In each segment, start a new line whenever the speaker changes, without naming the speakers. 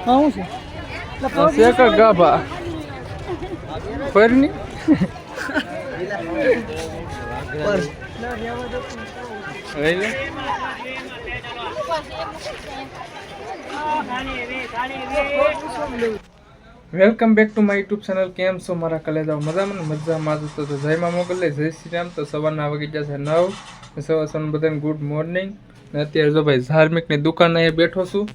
હું છે
શેકર ગાભા ફરની welcome back to my YouTube channel. કેમ છો મારા કલેજાઓ? મજામાં જ તો જયમાં મોકલે જય શ્રી રામ. તો સવારના વાગી જશે 9. સવાર બધાને ગુડ મોર્નિંગ. ને અત્યારે જો ભાઈ ધાર્મિકની દુકાન અહીંયા બેઠો છું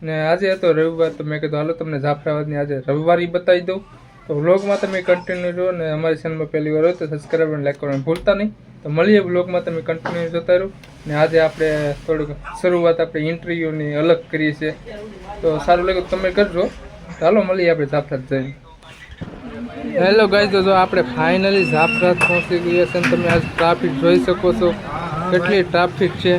ને આજે હતો રવિવાર, તો મેં કીધું હાલો તમને જાફરાબાદની આજે રવિવારી બતાવી દઉં. તો વ્લોગમાં તમે કન્ટિન્યુ રહો ને અમારી ચેનલમાં પહેલી વાર હોય તો સબસ્ક્રાઈબ અને લાઈક કરવાનું ભૂલતા નહીં. તો મળીએ વ્લોગમાં, તમે કન્ટિન્યુ જોતા રહો. ને આજે આપણે થોડુંક શરૂઆત આપણે ઇન્ટરવ્યૂની અલગ કરીએ છીએ, તો સારું લાગ્યું તમે કરજો. ચાલો મળીએ આપણે જાફરાત જઈને. હેલો ગાઈઝ, તો જો આપણે ફાઇનલી જાફરાત પહોંચી ગયા છે. તમે આજ ટ્રાફિક જોઈ શકો છો, કેટલી ટ્રાફિક છે.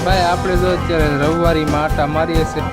ભાઈ આપણે જો અત્યારે રવિવારીમાં આટા મારીએ છીએ.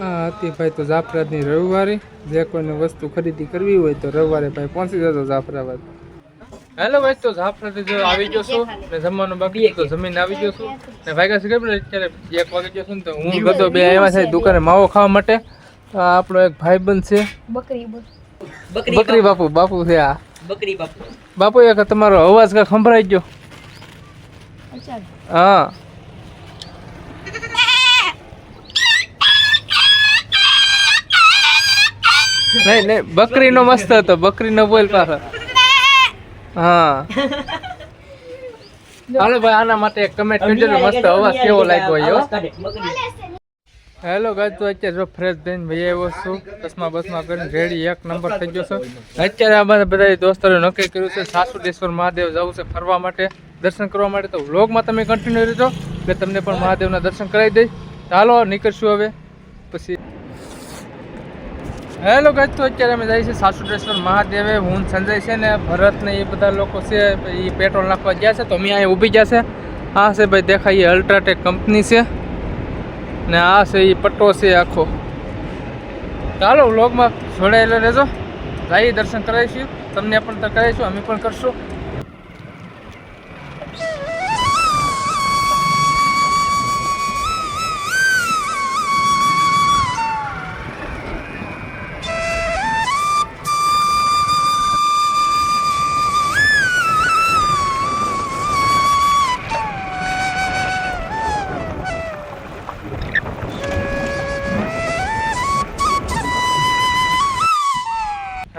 હા હતી ભાઈ તો જાફરાબાદની રવિવારે. જે કોઈને વસ્તુ ખરીદી કરવી હોય તો રવિવારે ભાઈ પહોંચી જજો જાફરાબાદ. હેલો ભાઈ, તો જાફરાબાદ જો આવી ગયો છું ને જમવાનું બાકી તો જમીન આવી ગયો છું ને ભાઈ કાશે ખબર અત્યારે 1 વાગી ગયો છું ને તો હું બધો બે આવ્યા છે દુકાને માવો ખાવા માટે. તો આપણો એક ભાઈબંધ છે બકરી બાપુ છે. આ બકરી બાપુ એક તમારો અવાજ કા સંભળાઈ ગયો? હા નહીં બકરીનો મસ્ત હતો, બકરીનો બોલ પાછો. હા હાલો ભાઈ, આના માટે એક કમેન્ટ કરજો મસ્ત અવાજ કેવો લાગ્યો. હેલો ગાઈસ, તો અત્યારે જો ફ્રેશ થઈને ભાઈ આવ્યો છું, બસમાં કરીને રેડી 1 નંબર થઈ ગયો છું. અત્યારે આ બધા દોસ્તોએ નક્કી કર્યું છે સાસુદેશ્વર મહાદેવ જવું છે ફરવા માટે, દર્શન કરવા માટે. તો વ્લોગમાં તમે કન્ટિન્યુ રહેજો એટલે તમને પણ મહાદેવના દર્શન કરાવી દઈશ. ચાલો નીકળશું હવે પછી. હેલો ગાઈસ, તો અત્યારે અમે જઈએ છીએ સાસુદેશ્વર મહાદેવે. હું સંજય છે ને ભરત ને એ બધા લોકો છે, એ પેટ્રોલ નાખવા ગયા છે તો અમે અહીંયા ઊભી ગયા છે. આ છે ભાઈ દેખાય અલ્ટ્રાટેક કંપની છે ને આ છે એ પટ્ટો છે આખો. ચાલો વ્લોગમાં જોડાયેલો રહેજો, જઈએ દર્શન કરાવીશું, તમને પણ કરાવીશું, અમે પણ કરશું.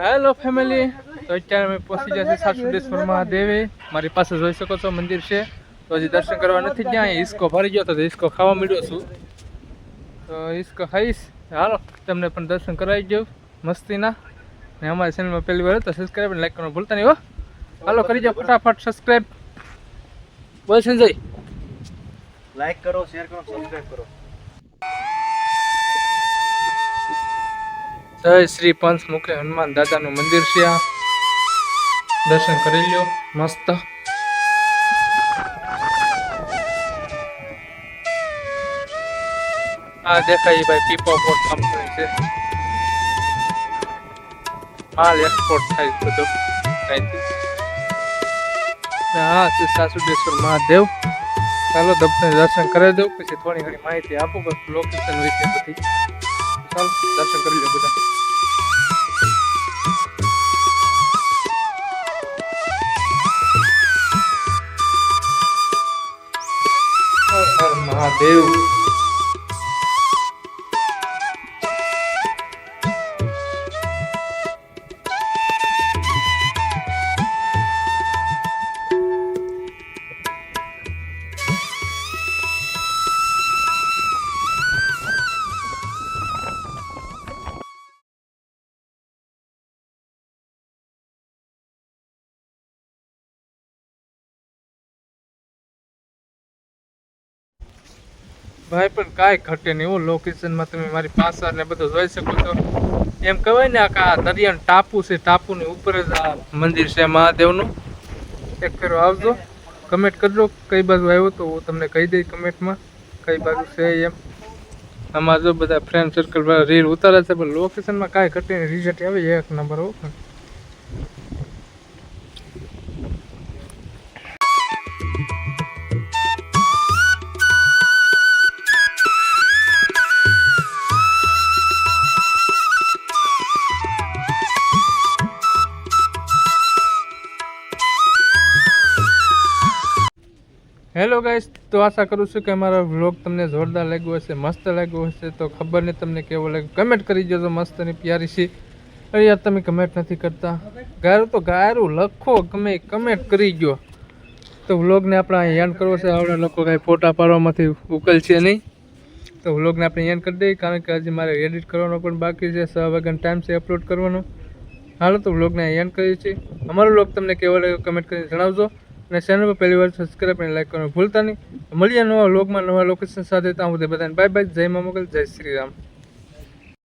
હેલો ફેમિલી, તો અત્યારે અમે પહોંચી ગયા છે સાસુદેશ્વર મહાદેવે. મારી પાસે જોઈ શકો છો મંદિર છે. તો હજી દર્શન કરવા નથી ગયા. હિસકો ભરી ગયો તો હિસકો ખાવા મળ્યો છું, તો હિસકો ખાઈશ. હાલો તમને પણ દર્શન કરાવી દઉં મસ્તીના. ને અમારી ચેનલમાં પહેલી વાર તો સબસ્ક્રાઈબ અને લાઈક કરવાનું ભૂલતા નહીં હો. હાલો કરી જાઓ ફટાફટ સબસ્ક્રાઈબ. બોલ સંજય.
લાઈક કરો, શેર કરો, સબસ્ક્રાઇબ કરો.
જય શ્રી પંચમુખી હનુમાન દાદાનું મંદિર છે આ. દર્શન કરી લ્યો મસ્ત. આ દેખાય ભાઈ પીપો પોર્ટ કંપની છે. માલ એક્સપોર્ટ થાય બધું અહીંથી. હા છે સાસુદેશ્વર મહાદેવ. ચાલો દર્શન કરી દઉં પછી થોડી ઘણી માહિતી આપું બસ લોકેશન વિશે બધી. ચાલો દર્શન કરી લો બધા. હર હર મહાદેવ. ભાઈ પણ કાંઈ ઘટે નહીં એવું લોકેશનમાં તમે મારી પાછળ ને બધું જોઈ શકો છો. એમ કહેવાય ને આ દરિયાનો ટાપુ છે, ટાપુની ઉપર જ આ મંદિર છે મહાદેવનું. એક ફેરો આવજો, કમેન્ટ કરજો કઈ બાજુ આવ્યો તો હું તમને કહી દઈશ કમેન્ટમાં કઈ બાજુ છે એમ. આમાં જો બધા ફ્રેન્ડ સર્કલ રીલ ઉતારે છે પણ લોકેશનમાં કાંઈ ઘટે નહીં, રિઝલ્ટ આવે એક નંબર હો. હેલો ગાઈસ, તો આશા કરું છું કે અમારો વ્લોગ તમને જોરદાર લાગ્યો હશે, મસ્ત લાગ્યો હશે. તો ખબર નહીં તમને કેવો લાગ્યો, કમેન્ટ કરી દેજો. મસ્ત અને પ્યારી છે. અરે યાર તમે કમેન્ટ નથી કરતા. ગારું તો ગારું લખો, ગમે કમેન્ટ કરી ગયો. તો વ્લોગને આપણે અહીં એન્ડ કરવો છે. આવડા લોકો કાંઈ ફોટા પાડવામાંથી ઉકેલ છે નહીં. તો વ્લોગને આપણે એન્ડ કરી દઈએ કારણ કે હજી મારે એડિટ કરવાનો પણ બાકી છે. 6 વાગ્યાનો ટાઈમ છે અપલોડ કરવાનો. હાલો તો વ્લોગને એન્ડ કરીએ છીએ. અમારો વ્લોગ તમને કેવો લાગ્યો કમેન્ટ કરીને જણાવજો. અને ચેનલ પર પહેલી વાર સબસ્ક્રાઈબ અને લાઈક કરવાનું ભૂલતા નહીં. મળીએ નવા વ્લોગમાં નવા લોકેશન સાથે. ત્યાં સુધી બધાને બાય બાય. જય મા મોગલ, જય શ્રી રામ.